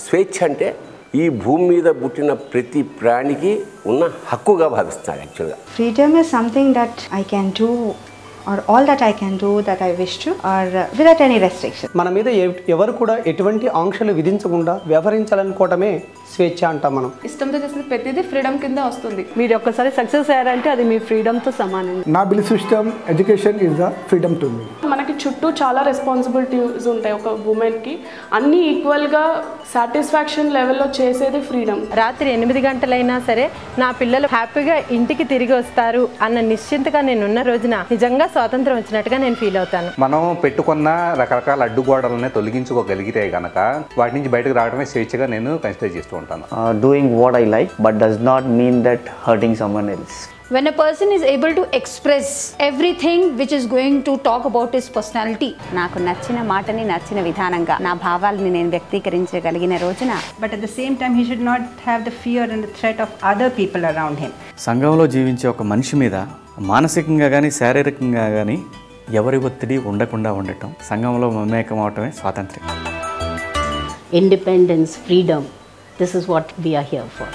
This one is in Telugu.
స్వేచ్ఛ అంటే ఈ భూమి మీద పుట్టిన ప్రతి ప్రాణికి ఉన్న హక్కుగా భావిస్తున్నారు యాక్చువల్గా. Freedom is something that I can do or all that I can do that I wish to or without any restriction. మన మీద ఎవరు కూడా ఎటువంటి ఆంక్షలు విధించకుండా వ్యవహరించాలనుకోవటమే స్వేచ్ఛ అంటాం మనం. ఇష్టంతో చేసిన ప్రతిదీ ఫ్రీడమ్ కింద వస్తుంది. మీరు ఒక్కసారి సక్సెస్ అయ్యారంటే అది మీ ఫ్రీడమ్తో సమానం. నా belief system education is the freedom to me. మనకి చుట్టూ చాలా రెస్పాన్సిబిలిటీస్ ఉంటాయి. ఒక ఉమెన్కి అన్నీ ఈక్వల్గా సాటిస్ఫాక్షన్ లెవెల్లో చేసేది ఫ్రీడమ్. రాత్రి 8 గంటలైనా సరే నా పిల్లలు హ్యాపీగా ఇంటికి తిరిగి వస్తారు అన్న నిశ్చింతగా నేను ఉన్న రోజున నిజంగా స్వాతంత్రం వచ్చినట్టుగా నేను ఫీల్ అవుతాను. మనం పెట్టుకున్న రకరకాల అడ్డుగోడలని తొలగించుకోగలిగితే కనుక వాటి నుంచి బయటకు రావడమే స్వేచ్ఛగా నేను కన్సిడర్ చేస్తూ ఉంటాను. Doing what I like but does not mean that hurting someone else. When a person is able to express everything which is going to talk about his personality, నాకు నచ్చిన మాటని నచ్చిన విధానంగా నా భావాలని నేను వ్యక్తీకరించగలిగిన రోజున, But at the same time he should not have the fear and the threat of other people around him. సంఘంలో జీవించే ఒక మనిషి మీద మానసికంగా కానీ శారీరకంగా కానీ ఎవరి ఒత్తిడి ఉండకుండా ఉండటం, సంఘంలో మమేకం అవటమే స్వాతంత్ర్యం. Independence, freedom, this is what we are here for.